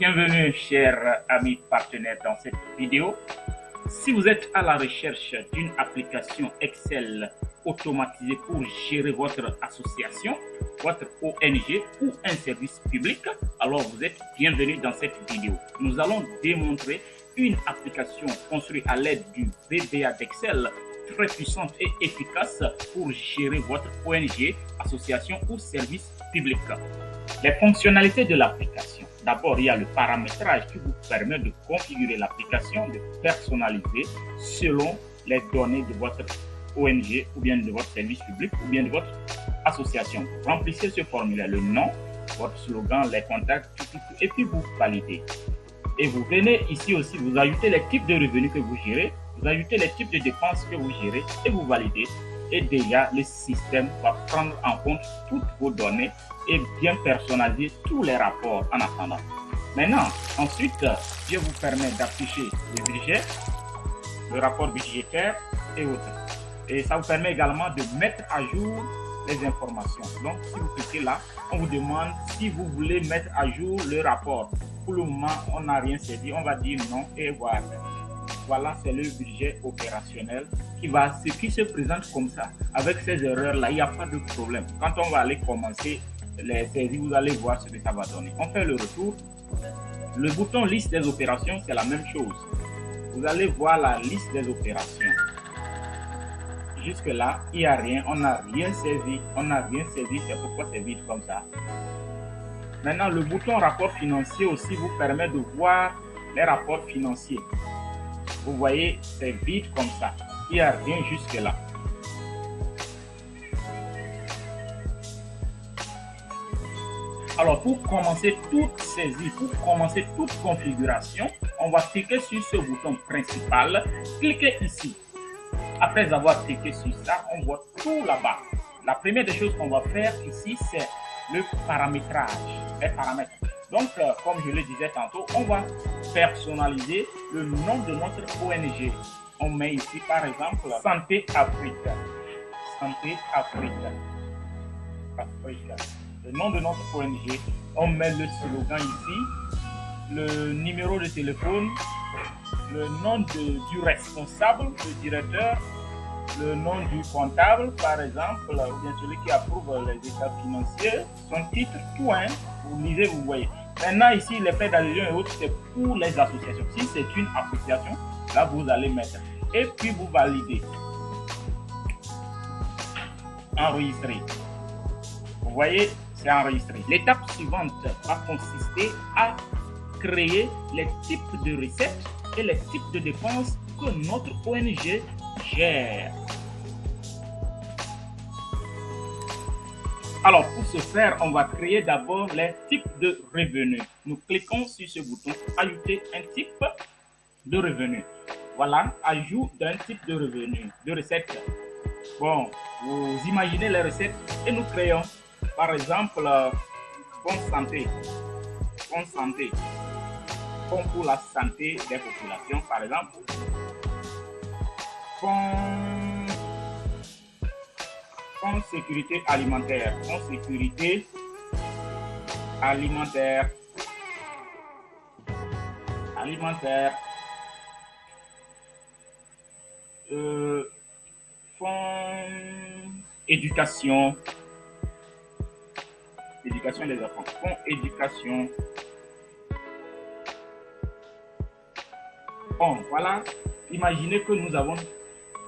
Bienvenue, chers amis partenaires, dans cette vidéo. Si vous êtes à la recherche d'une application Excel automatisée pour gérer votre association, votre ONG ou un service public, alors vous êtes bienvenue dans cette vidéo. Nous allons démontrer une application construite à l'aide du VBA d'Excel très puissante et efficace pour gérer votre ONG, association ou service public. Les fonctionnalités de l'application. D'abord, il y a le paramétrage qui vous permet de configurer l'application, de personnaliser selon les données de votre ONG ou bien de votre service public ou bien de votre association. Remplissez ce formulaire, le nom, votre slogan, les contacts, et puis vous validez. Et vous venez ici aussi, vous ajoutez les types de revenus que vous gérez, vous ajoutez les types de dépenses que vous gérez et vous validez. Et déjà, le système va prendre en compte toutes vos données et bien personnaliser tous les rapports en attendant. Maintenant, ensuite, je vous permets d'afficher le budget, le rapport budgétaire et autres. Et ça vous permet également de mettre à jour les informations. Donc, si vous cliquez là, on vous demande si vous voulez mettre à jour le rapport. Pour le moment, on n'a rien saisi, on va dire non et voilà. Voilà, c'est le budget opérationnel qui se présente comme ça. Avec ces erreurs-là, il n'y a pas de problème. Quand on va aller commencer les saisies, vous allez voir ce que ça va donner. On fait le retour. Le bouton liste des opérations, c'est la même chose. Vous allez voir la liste des opérations. Jusque-là, il n'y a rien. On n'a rien saisi. On n'a rien saisi. C'est pourquoi c'est vide comme ça. Maintenant, le bouton rapport financier aussi vous permet de voir les rapports financiers. Vous voyez, c'est vide comme ça. Il n'y a rien jusque-là. Alors, pour commencer toute saisie, pour commencer toute configuration, on va cliquer sur ce bouton principal. Cliquez ici. Après avoir cliqué sur ça, on voit tout là-bas. La première des choses qu'on va faire ici, c'est le paramétrage, les paramètres. Donc, comme je le disais tantôt, on va personnaliser le nom de notre ONG. On met ici, par exemple, Santé Afrique. Santé Afrique. Afrique. Le nom de notre ONG. On met le slogan ici, le numéro de téléphone, le nom du responsable, le directeur, le nom du comptable, par exemple, ou bien celui qui approuve les états financiers, son titre, tout, hein. Vous lisez, vous voyez. Maintenant, ici, les frais d'adhésion et autres, c'est pour les associations. Si c'est une association, là, vous allez mettre. Et puis, vous validez. Enregistrer. Vous voyez, c'est enregistré. L'étape suivante va consister à créer les types de recettes et les types de dépenses que notre ONG gère. Alors, pour ce faire, on va créer d'abord les types de revenus. Nous cliquons sur ce bouton « Ajouter un type de revenu ». Voilà, ajout d'un type de revenu, de recette. Bon, vous imaginez les recettes et nous créons, par exemple, fonds santé. Fonds santé. Fonds pour la santé des populations, par exemple. Fonds sécurité alimentaire. Fonds sécurité alimentaire. Fonds éducation. Éducation des enfants. Fonds éducation. Bon, voilà. Imaginez que nous avons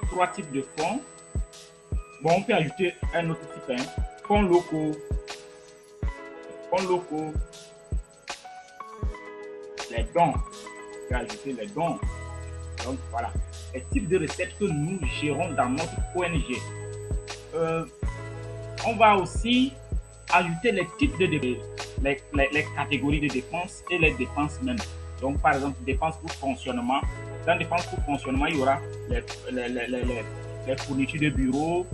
3 types de fonds. Bon, on peut ajouter un autre type, hein. Fonds locaux. Fonds locaux. Les dons. On peut ajouter les dons. Donc, voilà. Les types de recettes que nous gérons dans notre ONG. On va aussi ajouter les types de dépenses, les catégories de dépenses et les dépenses même. Donc, par exemple, dépenses pour fonctionnement. Dans dépenses pour fonctionnement, il y aura les fournitures de bureau,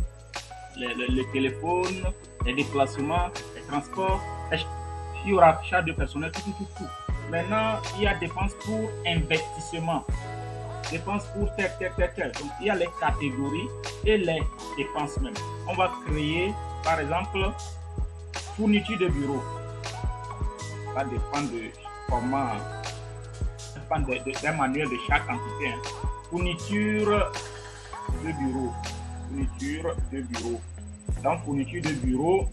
le téléphone, les déplacements, les transports. Il y aura charge de personnel, tout. Maintenant, il y a dépenses pour investissement. Dépenses pour tel. Donc, il y a les catégories et les dépenses même. On va créer, par exemple, fourniture de bureau. Ça dépend de comment d'un manuel de chaque entité. Hein. Fourniture de bureau. Fourniture de bureau. Dans fourniture de bureau,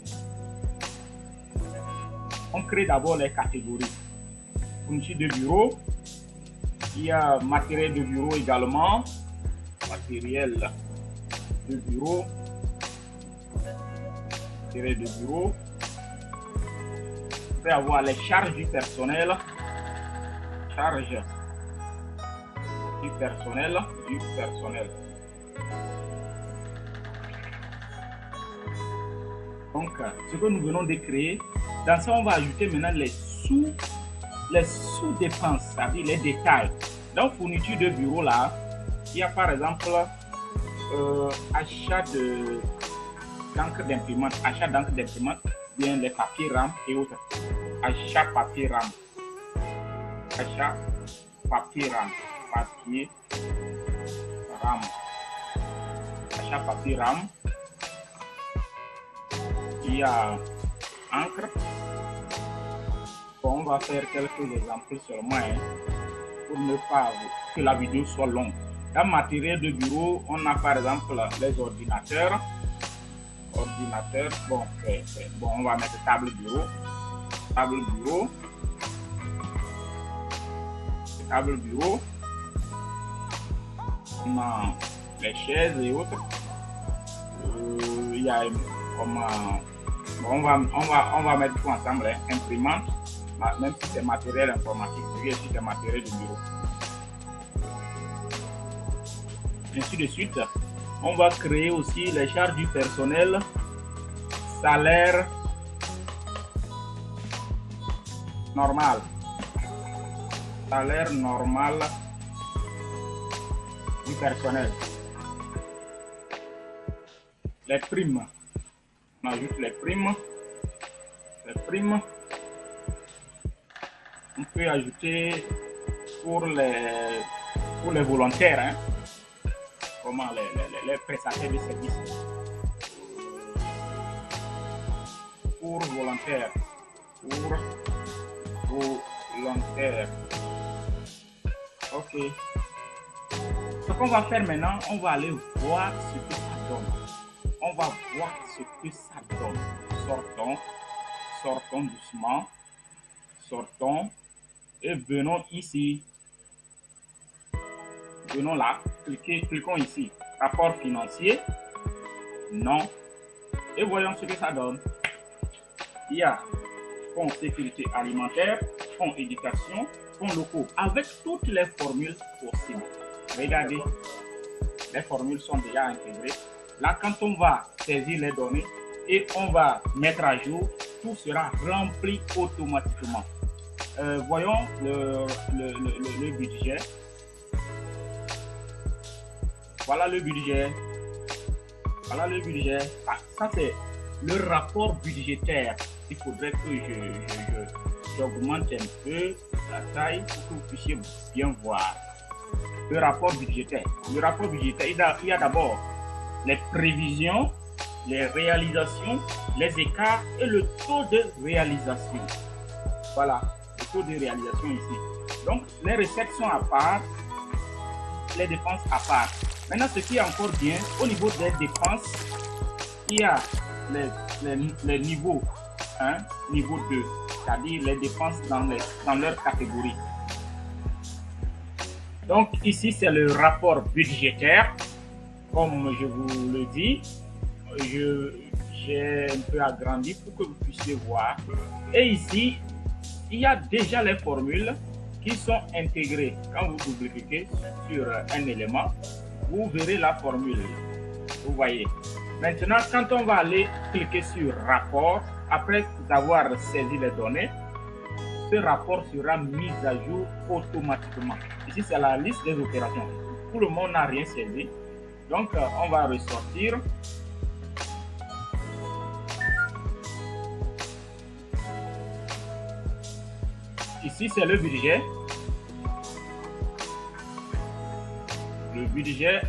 on crée d'abord les catégories. Fourniture de bureau, il y a matériel de bureau également. Matériel de bureau. Matériel de bureau. Vous pouvez avoir les charges du personnel. Charge du personnel. Donc, ce que nous venons de créer, dans ça, on va ajouter maintenant les sous-dépenses, c'est-à-dire les détails. Dans fourniture de bureau, là, il y a par exemple achat d'encre d'imprimante, bien les papiers RAM et autres. Achat papier RAM. Achat papier RAM. Achat papier RAM. Il y a encre. Bon, on va faire quelques exemples seulement hein, pour ne pas que la vidéo soit longue. Dans matériel de bureau, on a par exemple les ordinateurs. Bon, bon, on va mettre table bureau. On a les chaises et autres. Il y a comment bon, on va mettre tout ensemble, hein. Imprimante, même si c'est matériel informatique, c'est des matériels de bureau. Ainsi de suite, on va créer aussi les charges du personnel, salaire normal. Salaire normal du personnel. Les primes. On ajoute les primes. On peut ajouter pour les volontaires, hein, comment les prestataires de services. Pour volontaires. Ok. Ce qu'on va faire maintenant, on va aller voir ce que ça donne. Sortons doucement. Sortons et venons ici. Venons là. Cliquons ici. Rapport financier. Non. Et voyons ce que ça donne. Il y a fonds sécurité alimentaire, fonds éducation, fonds locaux, avec toutes les formules possibles. Regardez, les formules sont déjà intégrées. Là, quand on va saisir les données et on va mettre à jour, tout sera rempli automatiquement. Voyons le budget. Voilà le budget. Ah, ça, c'est le rapport budgétaire. Il faudrait que j'augmente un peu la taille pour que vous puissiez bien voir. Le rapport budgétaire. Il y a d'abord les prévisions, les réalisations, les écarts et le taux de réalisation. Voilà, le taux de réalisation ici. Donc, les recettes sont à part, les dépenses à part. Maintenant, ce qui est encore bien, au niveau des dépenses, il y a les niveaux 1, niveau 2, c'est-à-dire les dépenses dans leur catégorie. Donc, ici, c'est le rapport budgétaire. Comme je vous le dis, j'ai un peu agrandi pour que vous puissiez voir. Et ici, il y a déjà les formules qui sont intégrées. Quand vous double-cliquez sur un élément, vous verrez la formule. Vous voyez. Maintenant, quand on va aller cliquer sur rapport, après avoir saisi les données, ce rapport sera mis à jour automatiquement. Ici, c'est la liste des opérations. Tout le monde n'a rien saisi. Donc, on va ressortir. Ici, c'est le budget. Le budget,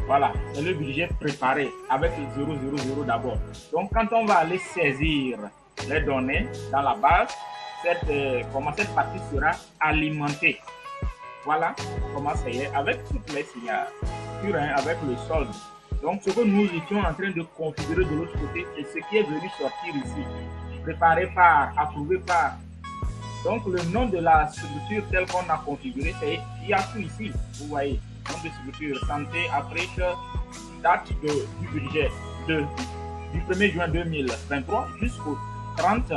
voilà, c'est le budget préparé avec le 000 d'abord. Donc, quand on va aller saisir les données dans la base, comment cette partie sera alimentée. Voilà comment ça y est, avec toutes les signatures, avec le solde. Donc, ce que nous étions en train de configurer de l'autre côté, c'est ce qui est venu sortir ici. Préparé par, approuvé par. Donc, le nom de la structure telle qu'on a configuré, c'est il y a tout ici. Vous voyez, nom de structure, santé, Afrique, date du budget du 1er juin 2023 jusqu'au 30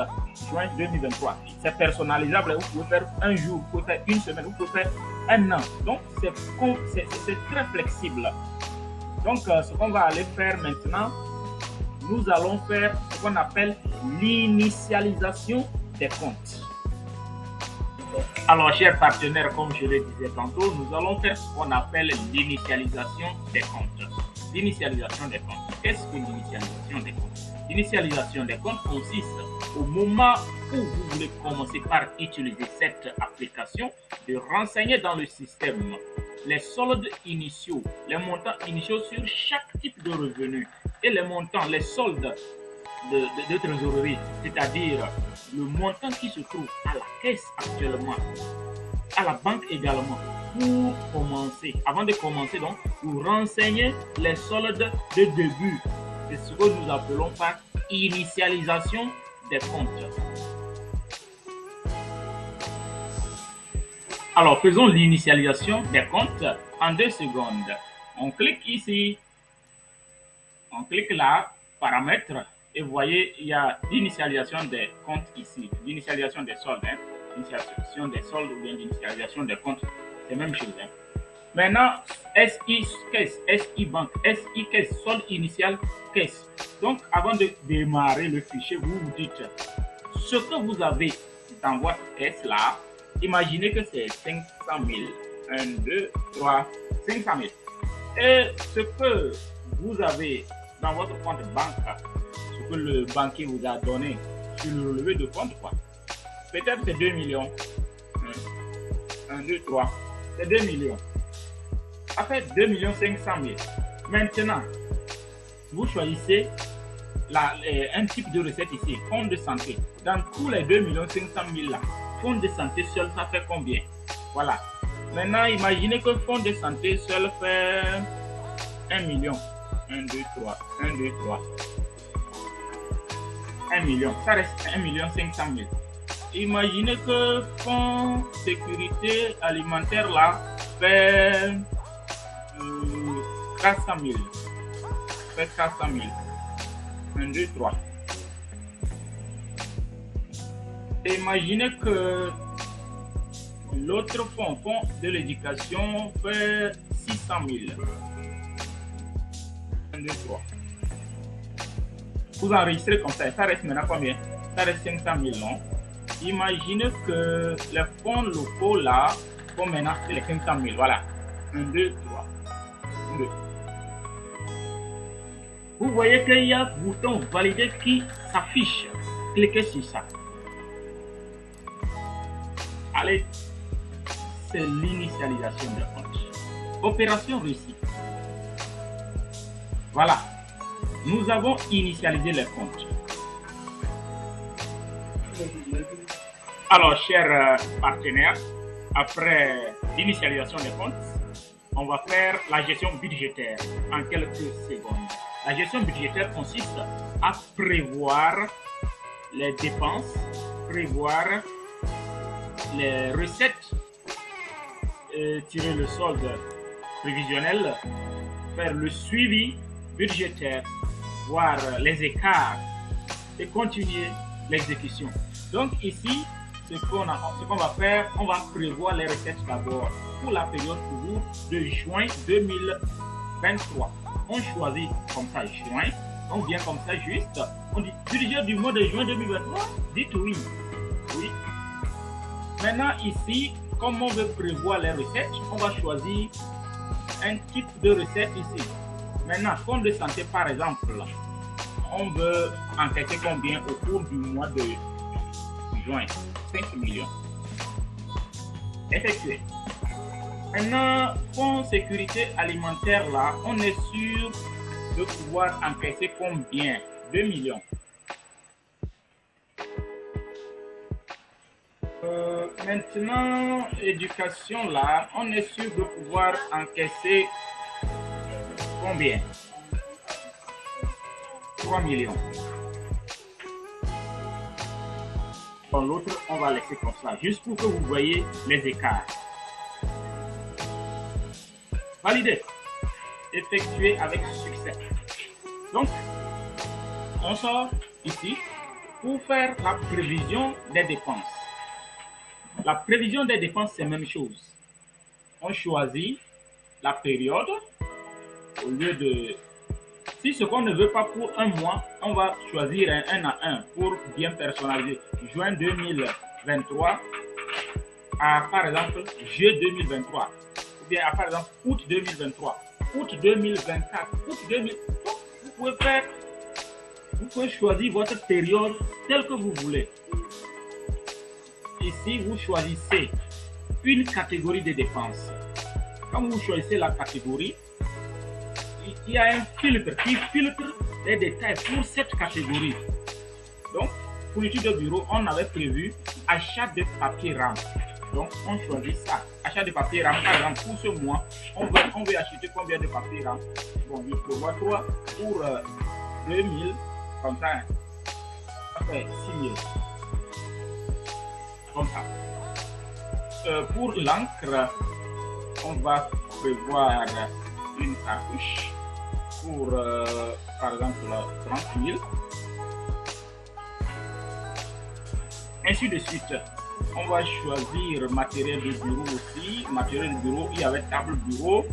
juin 2023. C'est personnalisable. Vous pouvez faire un jour, vous pouvez faire une semaine, vous pouvez faire un an. Donc, c'est très flexible. Donc, ce qu'on va aller faire maintenant, nous allons faire ce qu'on appelle l'initialisation des comptes. Alors, chers partenaires, comme je le disais tantôt, nous allons faire ce qu'on appelle l'initialisation des comptes. L'initialisation des comptes. Qu'est-ce que l'initialisation des comptes? L'initialisation des comptes consiste au moment où vous voulez commencer par utiliser cette application de renseigner dans le système les soldes initiaux, les montants initiaux sur chaque type de revenu et les montants, les soldes de trésorerie, c'est-à-dire le montant qui se trouve à la caisse actuellement, à la banque également, pour commencer, avant de commencer donc, pour renseigner les soldes de début. C'est ce que nous appelons par initialisation des comptes. Alors, faisons l'initialisation des comptes en 2 secondes. On clique ici, on clique là, paramètres, et vous voyez, il y a l'initialisation des comptes ici, l'initialisation des soldes, l'initialisation des soldes ou bien l'initialisation des comptes, c'est la même chose. Maintenant, SI caisse, SI banque, SI caisse, solde initial caisse. Donc, avant de démarrer le fichier, vous vous dites ce que vous avez dans votre caisse là. Imaginez que c'est 500 000. 1, 2, 3, 500 000. Et ce que vous avez dans votre compte banque, ce que le banquier vous a donné sur le relevé de compte, peut-être c'est 2 millions. 1, 2, 3. C'est 2 millions. Ça fait 2 500 000. Maintenant, vous choisissez un type de recette ici, fonds de santé. Dans tous les 2 500 000 là, fonds de santé seul, ça fait combien? Voilà. Maintenant, imaginez que fonds de santé seul fait 1 million. 1, 2, 3. 1, 2, 3. 1 million. Ça reste 1 500 000. Imaginez que fonds sécurité alimentaire là fait 400 000. Fait 400 000. 1, 2, 3. Imaginez que l'autre fonds de l'éducation, fait 600 000. 1, 2, 3. Vous enregistrez comme ça. Ça reste maintenant combien? Ça reste 500 000, non? Imaginez que les fonds locaux là font maintenant les 500 000. Voilà. 1, 2, 3. 1, 2. Vous voyez qu'il y a un bouton valider qui s'affiche. Cliquez sur ça. Allez, c'est l'initialisation de compte. Opération réussie. Voilà. Nous avons initialisé les comptes. Alors, chers partenaires, après l'initialisation des comptes, on va faire la gestion budgétaire en quelques secondes. La gestion budgétaire consiste à prévoir les dépenses, prévoir les recettes, tirer le solde prévisionnel, faire le suivi budgétaire, voir les écarts et continuer l'exécution. Donc ici, ce qu'on va faire, on va prévoir les recettes d'abord pour la période toujours de juin 2023. On choisit comme ça juin, on vient comme ça juste, on dit budget du mois de juin 2023, dites oui. Oui. Maintenant ici, comme on veut prévoir les recettes, on va choisir un type de recette ici. Maintenant, fonds de santé par exemple, on veut enquêter combien au cours du mois de juin? 5 millions. Effectué. Maintenant, fonds sécurité alimentaire là, on est sûr de pouvoir encaisser combien? 2 millions. Maintenant, éducation là, on est sûr de pouvoir encaisser combien? 3 millions. Dans l'autre, on va laisser comme ça, juste pour que vous voyez les écarts. Validé. Effectué avec succès. Donc, on sort ici pour faire la prévision des dépenses. La prévision des dépenses, c'est la même chose. On choisit la période. Au lieu de... Si ce qu'on ne veut pas pour un mois, on va choisir un à un pour bien personnaliser. Juin 2023 à, par exemple, juillet 2023. Ou bien à, par exemple, août 2023. Août 2024. Août 2000. Vous pouvez choisir votre période telle que vous voulez. Ici, vous choisissez une catégorie de dépenses. Quand vous choisissez la catégorie, il y a un filtre qui filtre les détails pour cette catégorie. Donc, pour l'étude de bureau, on avait prévu achat de papier rame. Donc, on choisit ça. Achat de papier rame, par exemple, pour ce mois, on veut acheter combien de papier rame? Bon, je prévois 3 pour 2000, comme ça, ça fait 6000. Comme ça. Pour l'encre, on va prévoir une cartouche pour, par exemple, 30 000. Ainsi de suite. On va choisir matériel de bureau aussi. Matériel de bureau, il y avait table bureau.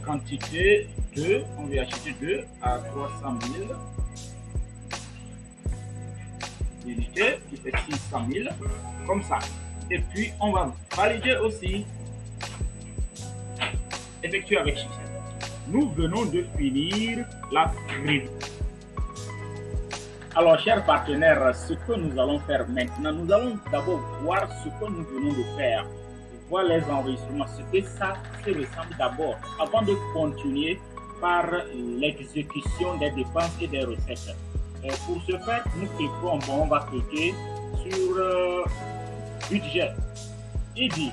Quantité 2, on va acheter 2 à 300 000. Unité qui fait 600 000, comme ça. Et puis, on va valider aussi. Effectuer avec succès. Nous venons de finir la prévision. Alors, chers partenaires, ce que nous allons faire maintenant, nous allons d'abord voir ce que nous venons de faire. Voir les enregistrements, ce que ça se ressemble d'abord, avant de continuer par l'exécution des dépenses et des recettes. Pour ce faire, nous cliquons, on va cliquer sur budget. Il dit,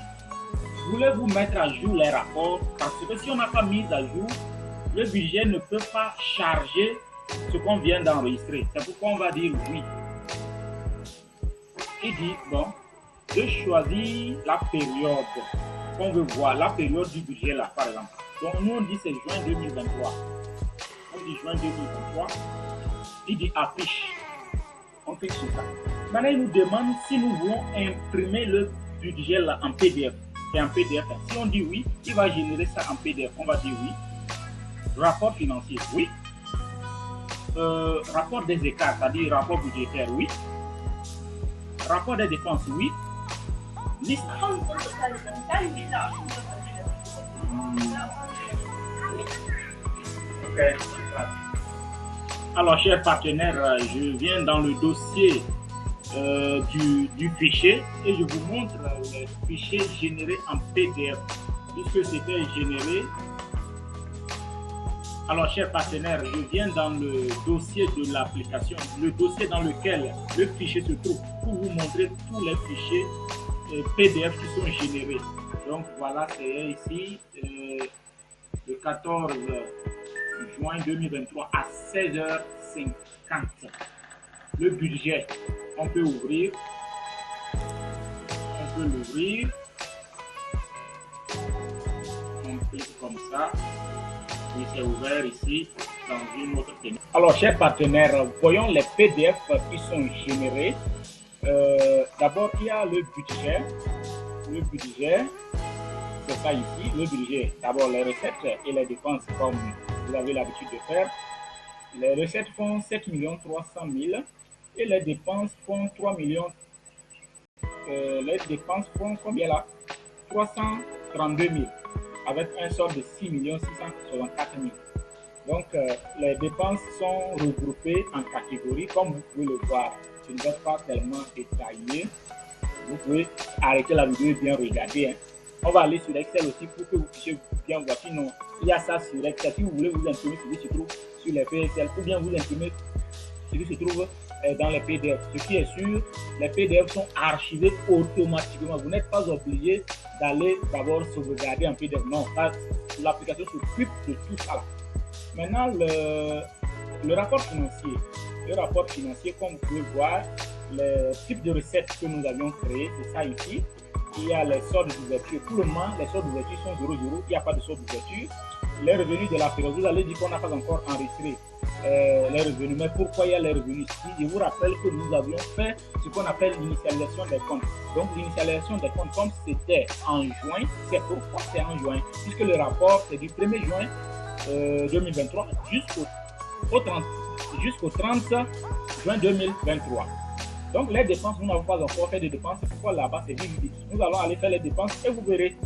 voulez-vous mettre à jour les rapports? Parce que si on n'a pas mis à jour, le budget ne peut pas charger ce qu'on vient d'enregistrer. C'est pourquoi on va dire oui. Il dit, bon, je choisis la période qu'on veut voir, la période du budget là, par exemple. Donc, nous, on dit c'est juin 2023. On dit juin 2023. Il dit affiche. On clique sur ça. Maintenant, il nous demande si nous voulons imprimer le budget là en PDF. C'est en PDF. Si on dit oui, il va générer ça en PDF. On va dire oui. Rapport financier, oui. Rapport des écarts, c'est-à-dire rapport budgétaire, oui. Rapport des dépenses, oui. Liste. Okay. Alors, chers partenaires, je viens dans le dossier du fichier et je vous montre le fichier généré en PDF, puisque c'était généré. Alors, chers partenaires, je viens dans le dossier de l'application, le dossier dans lequel le fichier se trouve, pour vous montrer tous les fichiers PDF qui sont générés. Donc, voilà, c'est ici, le 14 juin 2023 à 16h50. Le budget, on peut ouvrir. On peut l'ouvrir. On clique comme ça. Et c'est ouvert ici dans une autre fenêtre. Alors, chers partenaires, voyons les PDF qui sont générés. D'abord, il y a le budget. Le budget, c'est ça ici. Le budget, d'abord les recettes et les dépenses comme vous avez l'habitude de faire. Les recettes font 7 300 000 et les dépenses font 3 millions. Les dépenses font combien là? 332 000 avec un solde de 6 664 000. Donc, les dépenses sont regroupées en catégories comme vous pouvez le voir. Je ne vais pas tellement détailler. Vous pouvez arrêter la vidéo et bien regarder. Hein. On va aller sur Excel aussi pour que vous puissiez bien voir. Sinon, il y a ça sur Excel. Si vous voulez vous imprimer ce qui se trouve sur les PSL, ou bien vous imprimer ce qui se trouve dans les PDF. Ce qui est sûr, les PDF sont archivés automatiquement. Vous n'êtes pas obligé d'aller d'abord sauvegarder en PDF. Non, l'application s'occupe de tout ça. Maintenant, le rapport financier. Le rapport financier, comme vous pouvez voir, les types de recettes que nous avions créés, c'est ça ici. Il y a les soldes d'ouverture. Pour le moment, les soldes d'ouverture sont 0,0. Il n'y a pas de solde d'ouverture. Les revenus de la période, vous allez dire qu'on n'a pas encore enregistré les revenus. Mais pourquoi il y a les revenus ici? Je vous rappelle que nous avions fait ce qu'on appelle l'initialisation des comptes. Donc, l'initialisation des comptes, comme c'était en juin, c'est pourquoi c'est en juin. Puisque le rapport, c'est du 1er juin 2023 jusqu'au 30 juin 2023. Donc, les dépenses, nous n'avons pas encore fait de dépenses. C'est pourquoi là-bas, c'est vide. Nous allons aller faire les dépenses et vous verrez.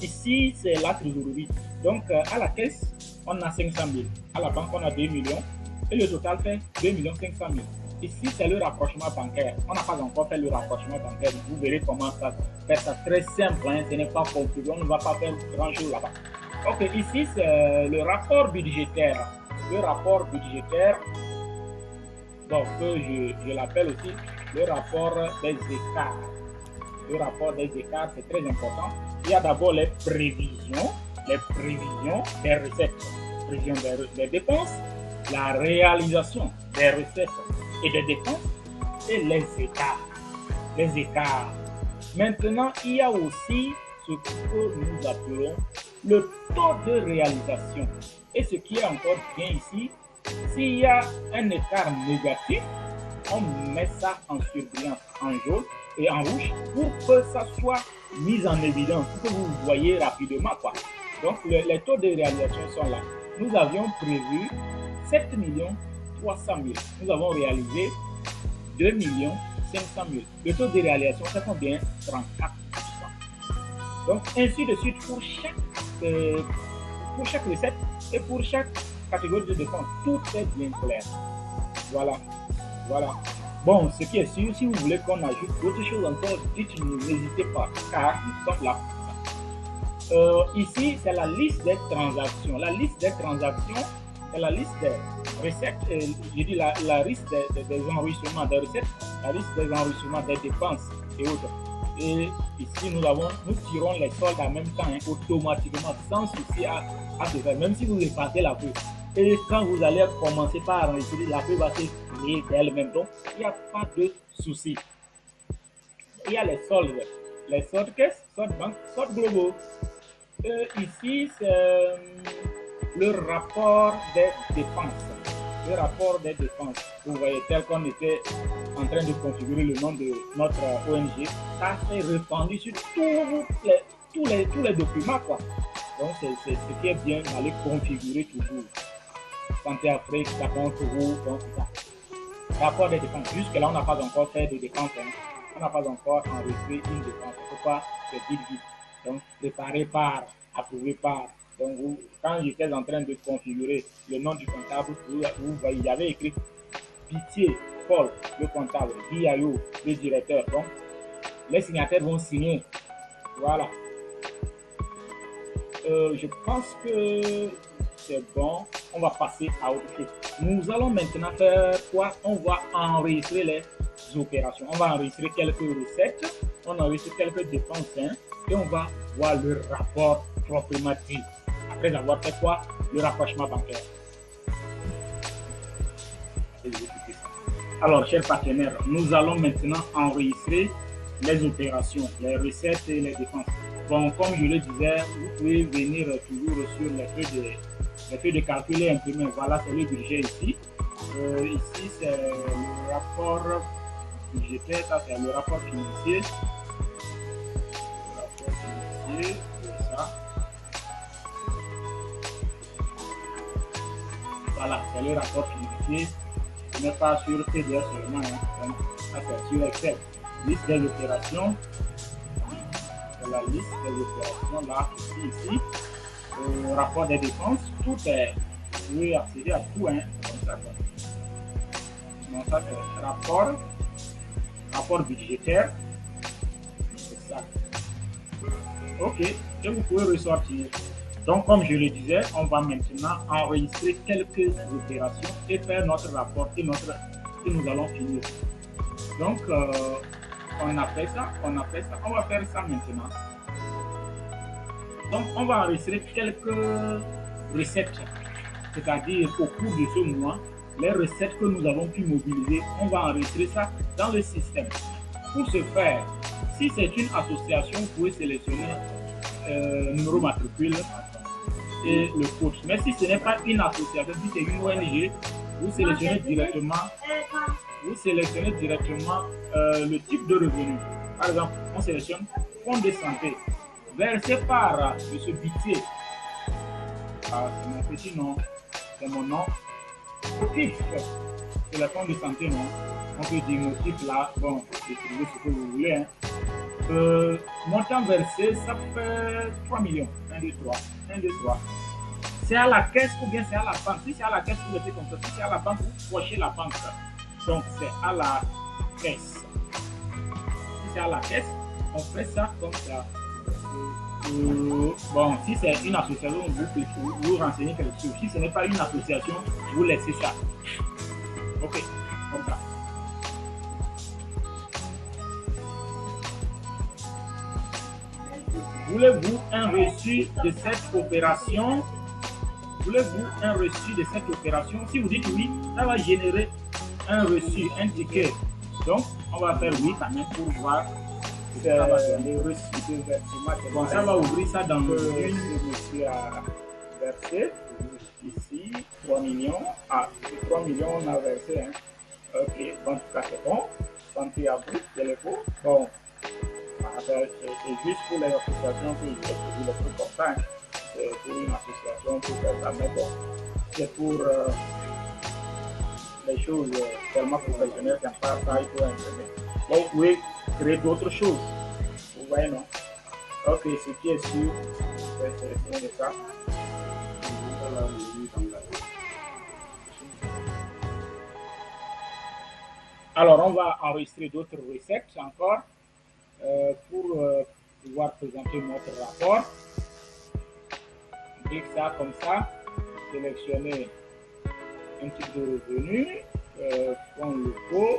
Ici, c'est la trésorerie. Donc, à la caisse, on a 500 000. À la banque, on a 2 millions. Et le total fait 2 500 000. Ici, c'est le rapprochement bancaire. On n'a pas encore fait le rapprochement bancaire. Vous verrez comment ça fait. Ça très simple. Hein? Ce n'est pas compliqué. On ne va pas faire grand-chose là-bas. Ok, ici, c'est le rapport budgétaire. Le rapport budgétaire, donc je l'appelle aussi le rapport des écarts. Le rapport des écarts, c'est très important. Il y a d'abord les prévisions des recettes, prévision des dépenses, la réalisation des recettes et des dépenses et les écarts. Les écarts. Maintenant, il y a aussi ce que nous appelons le taux de réalisation. Et ce qui est encore bien ici, s'il y a un écart négatif, on met ça en surbrillance, en jaune et en rouge pour que ça soit mis en évidence, pour que vous voyez rapidement quoi. Donc les taux de réalisation sont là. Nous avions prévu 7 300 000. Nous avons réalisé 2 500 000. Le taux de réalisation, c'est combien? 34%. Donc ainsi de suite pour chaque recette et pour chaque catégorie de dépenses. Tout est bien clair. Voilà. Bon, ce qui est sûr, si vous voulez qu'on ajoute d'autres choses encore, dites-nous, n'hésitez pas, car nous sommes là. Ici, c'est la liste des transactions. La liste des transactions, c'est la liste des recettes, je dis la liste des enregistrements des recettes, la liste des enregistrements des dépenses et autres. Et ici, nous tirons les soldes en même temps, hein, automatiquement, sans souci à se faire, même si vous répartez la feuille. Et quand vous allez commencer par enregistrer, la feuille va se créer d'elle-même. Donc, il n'y a pas de souci. Il y a les soldes. Les soldes caisse, soldes banque, soldes globaux. Ici, c'est le rapport des dépenses. Le rapport des dépenses. Vous voyez, tel qu'on était en train de configurer le nom de notre ONG, ça s'est répandu sur tous les documents, quoi. Donc, c'est ce qui est bien d'aller configurer toujours. Santé Afrique, ça compte pour vous, donc c'est ça. Rapport des dépenses. Jusque-là, on n'a pas encore fait de dépenses. Hein. On n'a pas encore enregistré une dépense. Pourquoi? C'est vide. Donc, préparé par, approuvé par. Donc, quand j'étais en train de configurer le nom du comptable, vous voyez, il y avait écrit Pitié, Paul, le comptable, Biayo, le directeur. Donc, les signataires vont signer. Voilà. Je pense que c'est bon. On va passer à autre chose. Nous allons maintenant faire quoi? On va enregistrer les opérations. On va enregistrer quelques recettes. On enregistre quelques dépenses. Hein, et on va voir le rapport proprement dit. Après avoir fait quoi? Le rapprochement bancaire. Alors, chers partenaires, nous allons maintenant enregistrer les opérations, les recettes et les dépenses. Bon, comme je le disais, vous pouvez venir toujours sur les feuilles de calcul et imprimer. Voilà, c'est le budget ici. Ici, c'est le rapport budgétaire, ça c'est le rapport financier. Le rapport financier, c'est ça. Voilà, c'est le rapport financier. Ce n'est pas sur PDF seulement, hein. Donc, ça c'est sur Excel. Liste des opérations. C'est la liste des opérations là, ici. Rapport des dépenses, tout est. Vous pouvez accéder à tout, hein, comme ça. Donc, ça c'est rapport budgétaire. C'est ça. Ok, et vous pouvez ressortir. Donc, comme je le disais, on va maintenant enregistrer quelques opérations et faire notre rapport et notre que nous allons finir. Donc, on a fait ça. On va faire ça maintenant. Donc, on va enregistrer quelques recettes, c'est-à-dire au cours de ce mois, les recettes que nous avons pu mobiliser, on va enregistrer ça dans le système. Pour ce faire, si c'est une association, vous pouvez sélectionner numéro matricule et le coach. Mais si ce n'est pas une association, si c'est une ONG, vous sélectionnez directement le type de revenu. Par exemple, on sélectionne fonds de santé versé par M. Bitier. C'est mon petit nom, c'est mon nom. Motif, c'est le fonds de santé, non? On peut dire motif là, bon, écrivez ce que vous voulez. Hein. Montant versé, ça fait 3 millions. 1, 2, 3. 1, 2, 3. C'est à la caisse ou bien c'est à la banque. Si c'est à la caisse, vous mettez comme ça. Si c'est à la banque, vous cochez la banque. Donc c'est à la caisse. Si c'est à la caisse, on fait ça comme ça. Bon, si c'est une association, vous renseignez quelque chose. Si ce n'est pas une association, vous laissez ça. Ok, comme ça. Voulez-vous un reçu de cette opération? Voulez-vous un reçu de cette opération? Si vous dites oui, ça va générer un reçu, un ticket. Donc, on va faire oui quand même pour voir les reçus de versement. Bon, ça va ouvrir ça dans le monsieur a versé. Ici, 3 millions. Ah, 3 millions on a versé. Hein. Ok, donc ça c'est bon. Santé à vous, téléphone. Bon, c'est juste pour les associations que je dis le truc comme ça. Hein. C'est pour une association pour faire ça. Mais bon, c'est pour les choses tellement professionnelles qu'à part ça, il faut imprimer. Bon, vous pouvez créer d'autres choses. Vous voyez, non? Ok, ce qui est sûr, c'est ça. Alors, on va enregistrer d'autres recettes encore pour pouvoir présenter notre rapport. Clique ça comme ça, sélectionner un type de revenu, prendre le taux,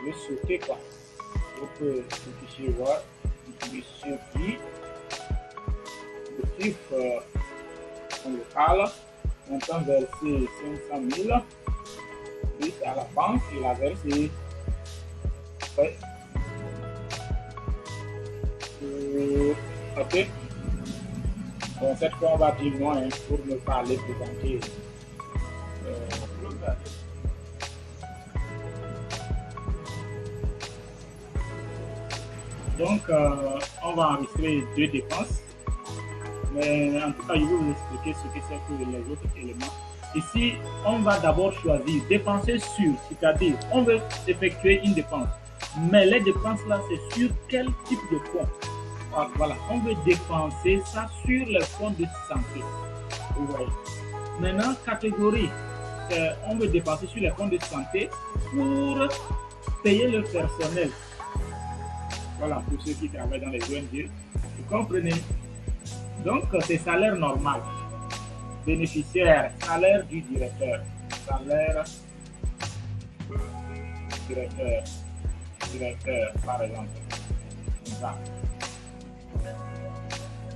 le sauter quoi. Pour que vous puissiez voir, monsieur qui, le chiffre en local, montant versé 500 000, puis à la banque, il a versé. Ouais. Ok. Bon, cette fois, on va dire non hein, pour ne pas aller présenter. Donc, on va enregistrer 2 dépenses. Mais en tout cas, je vais vous expliquer ce que c'est que les autres éléments. Ici, on va d'abord choisir dépenser sur, c'est-à-dire on veut effectuer une dépense. Mais les dépenses là, c'est sur quel type de fonds? Voilà, on veut dépenser ça sur les fonds de santé. Vous voyez. Maintenant, catégorie, on veut dépenser sur les fonds de santé pour payer le personnel. Voilà, pour ceux qui travaillent dans les ONG, vous comprenez. Donc, c'est salaire normal. Bénéficiaire, salaire du directeur. Salaire directeur, par exemple. Comme ça.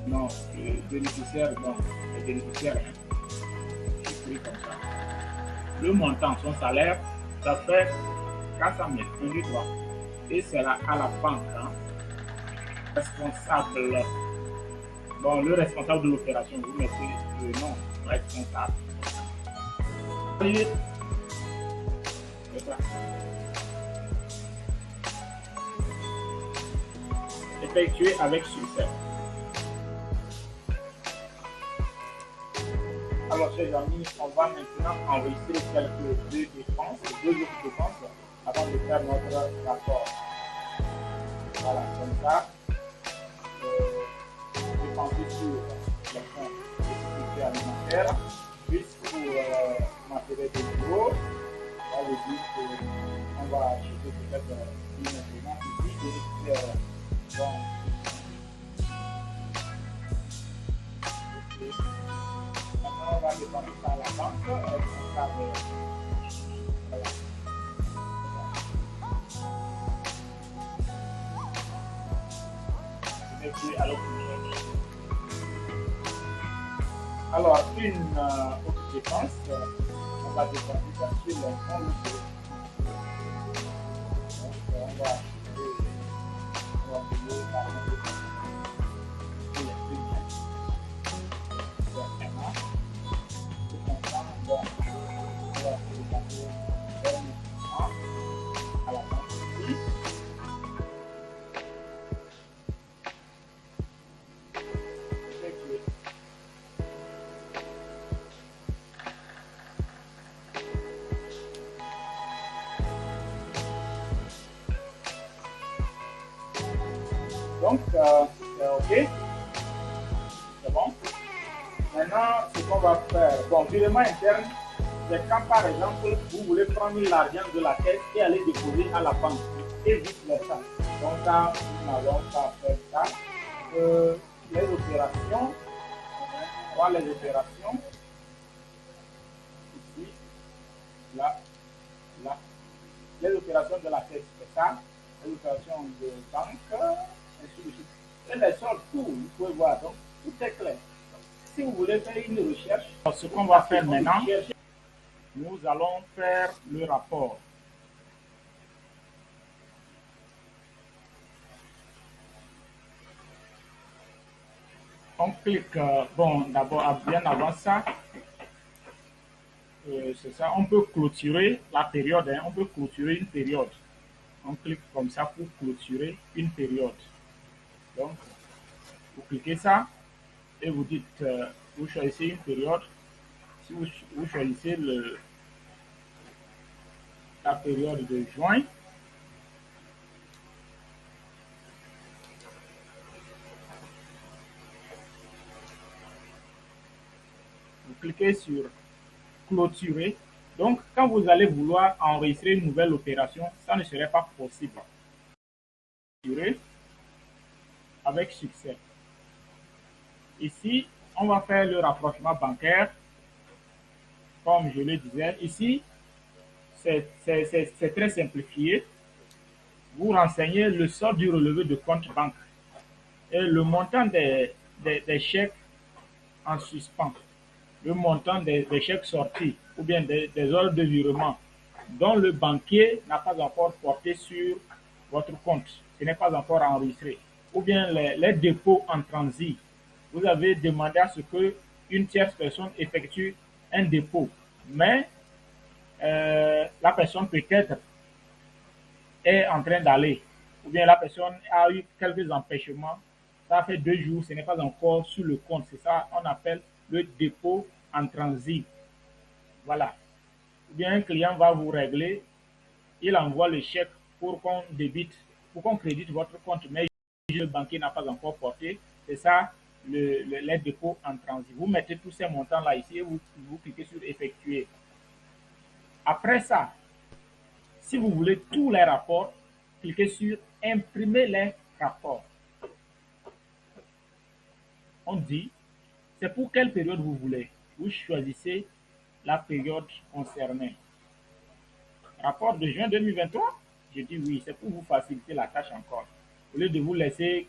Non, le bénéficiaire, bon, le bénéficiaire, hein. Écrit comme ça. Le montant, son salaire, ça fait 400 000, 1, 2, 3. Et c'est là à la banque, hein. Responsable. Bon, le responsable de l'opération, vous mettez le nom responsable. Effectué avec succès. Alors, chers amis, on va maintenant enregistrer deux autres dépenses avant de faire notre rapport. Voilà, comme ça. Dépenser sur les fonds de sécurité alimentaire, puis pour matériel de bureau, ça veut dire qu'on va acheter peut-être une imprimante ici et bon. Maintenant, on va dépenser ça à la banque, voilà. effectuer alors que recherche. Alors, une autre dépense, on va dépenser ça sur les fonds locaux. Donc, on va payer par exemple pour les premiers. Certainement, ce montant, bon, on va dépenser 20% à la banque ici. Donc, c'est OK. C'est bon. Maintenant, ce qu'on va faire, bon, virement interne, c'est quand par exemple, vous voulez prendre l'argent de la caisse et aller déposer à la banque et vice-versa. Donc, ça, nous n'avons pas fait ça. Les opérations, on voit les opérations, ici, là, là. Les opérations de la caisse, c'est ça. Les opérations de banque, ainsi de suite. Et les soldes, tout, vous pouvez voir. Donc, tout est clair. Si vous voulez faire une recherche, ce qu'on va faire maintenant, nous allons faire le rapport. On clique, bon, d'abord, bien avant ça, c'est ça, on peut clôturer la période, hein, on peut clôturer une période. On clique comme ça pour clôturer une période. Donc, vous cliquez ça et vous dites, vous choisissez une période. Si vous choisissez la période de juin, vous cliquez sur clôturer. Donc, quand vous allez vouloir enregistrer une nouvelle opération, ça ne serait pas possible. Clôturer avec succès. Ici, on va faire le rapprochement bancaire. Comme je le disais, ici, c'est très simplifié. Vous renseignez le solde du relevé de compte banque et le montant des chèques en suspens, le montant des chèques sortis ou bien des ordres de virement dont le banquier n'a pas encore porté sur votre compte. Ce n'est pas encore enregistré. Ou bien les dépôts en transit. Vous avez demandé à ce qu'une tierce personne effectue un dépôt, mais la personne peut-être est en train d'aller, ou bien la personne a eu quelques empêchements, ça fait 2 jours, ce n'est pas encore sur le compte. C'est ça qu'on appelle le dépôt en transit. Voilà. Ou bien un client va vous régler, il envoie le chèque pour qu'on débite, pour qu'on crédite votre compte, mais le banquier n'a pas encore porté. C'est ça les dépôts en transit. Vous mettez tous ces montants-là ici et vous cliquez sur effectuer. Après ça, si vous voulez tous les rapports, cliquez sur imprimer les rapports. On dit, c'est pour quelle période vous voulez. Vous choisissez la période concernée. Rapport de juin 2023, je dis oui, c'est pour vous faciliter la tâche encore. Au lieu de vous laisser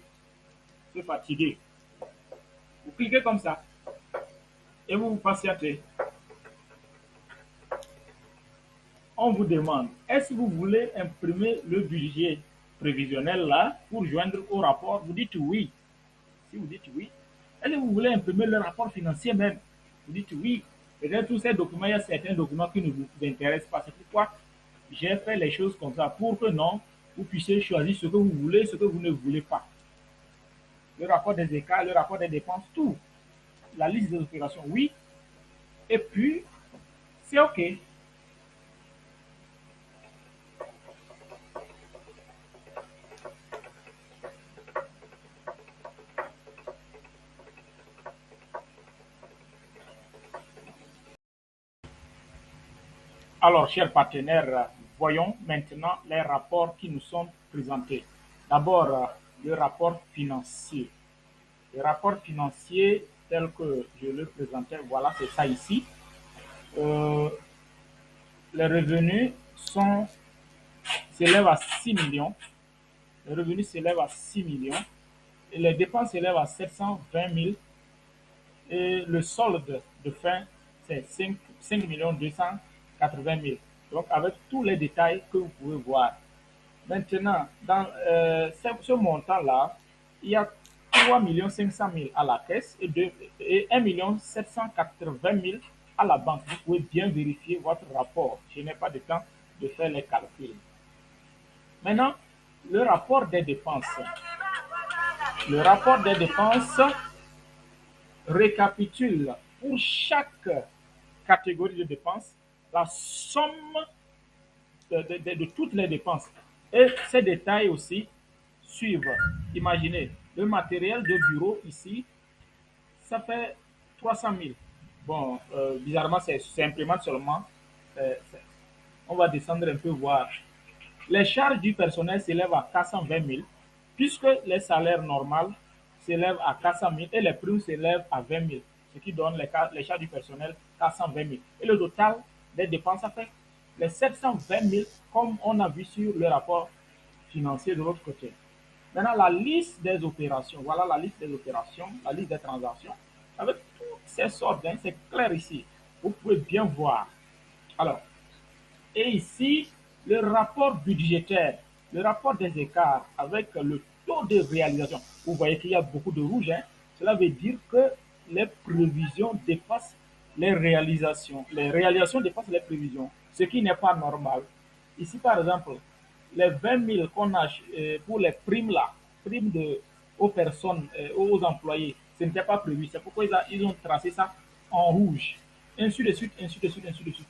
se fatiguer. Vous cliquez comme ça et vous patientez. On vous demande, est-ce que vous voulez imprimer le budget prévisionnel là pour joindre au rapport? Vous dites oui. Si vous dites oui, est-ce que vous voulez imprimer le rapport financier même? Vous dites oui. Peut-être tous ces documents, il y a certains documents qui ne vous intéressent pas. C'est pourquoi j'ai fait les choses comme ça pour que non, vous puissiez choisir ce que vous voulez, ce que vous ne voulez pas. Le rapport des écarts, le rapport des dépenses, tout. La liste des opérations, oui. Et puis, c'est OK. Alors, chers partenaires, voyons maintenant les rapports qui nous sont présentés. D'abord, le rapport financier. Le rapport financier tel que je le présentais, voilà, c'est ça ici. Les revenus s'élèvent à 6 millions. Les revenus s'élèvent à 6 millions. les dépenses s'élèvent à 720 000 et le solde de fin, c'est 5 280 000. Donc, avec tous les détails que vous pouvez voir. Maintenant, dans ce montant-là, il y a 3 500 000 à la caisse et 1 780 000 à la banque. Vous pouvez bien vérifier votre rapport. Je n'ai pas de temps de faire les calculs. Maintenant, le rapport des dépenses. Le rapport des dépenses récapitule pour chaque catégorie de dépenses la somme de toutes les dépenses. Et ces détails aussi suivent. Imaginez, le matériel de bureau ici, ça fait 300 000. Bon, bizarrement, c'est imprimante seulement. On va descendre un peu voir. Les charges du personnel s'élèvent à 420 000, puisque les salaires normaux s'élèvent à 400 000 et les primes s'élèvent à 20 000, ce qui donne les charges du personnel 420 000. Et le total des dépenses, ça fait les 720 000, comme on a vu sur le rapport financier de l'autre côté. Maintenant, la liste des opérations. Voilà la liste des opérations, la liste des transactions. Avec toutes ces sortes, hein, c'est clair ici. Vous pouvez bien voir. Alors, et ici, le rapport budgétaire, le rapport des écarts avec le taux de réalisation. Vous voyez qu'il y a beaucoup de rouge. Hein. Cela veut dire que les prévisions dépassent les réalisations. Les réalisations dépassent les prévisions, ce qui n'est pas normal. Ici, par exemple, les 20 000 qu'on a pour les primes là, primes aux personnes, aux employés, ce n'était pas prévu. C'est pourquoi ils ont tracé ça en rouge. Ainsi de suite, ainsi de suite, ainsi de suite.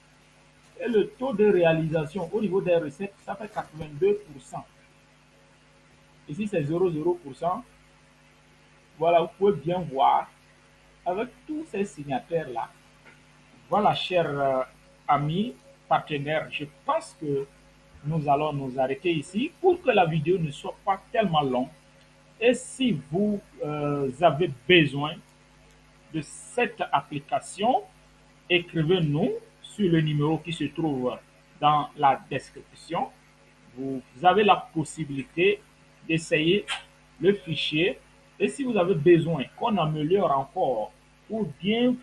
Et le taux de réalisation au niveau des recettes, ça fait 82%. Ici, c'est 0,0%. Voilà, vous pouvez bien voir avec tous ces signataires-là. Voilà, chers amis, partenaires, je pense que nous allons nous arrêter ici pour que la vidéo ne soit pas tellement longue. Et si vous avez besoin de cette application, écrivez-nous sur le numéro qui se trouve dans la description. Vous avez la possibilité d'essayer le fichier. Et si vous avez besoin qu'on améliore encore pour bien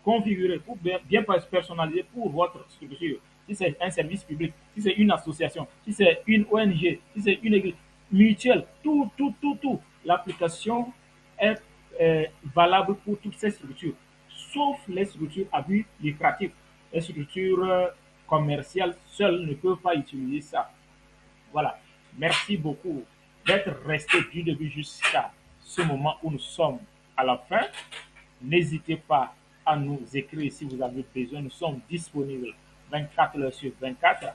configurer, pour bien personnaliser pour votre structure, si c'est un service public, si c'est une association, si c'est une ONG, si c'est une église, mutuelle, tout. L'application est valable pour toutes ces structures, sauf les structures à but lucratif. Les structures commerciales seules ne peuvent pas utiliser ça. Voilà. Merci beaucoup d'être resté du début jusqu'à ce moment où nous sommes à la fin. N'hésitez pas à nous écrire si vous avez besoin. Nous sommes disponibles 24 heures sur 24.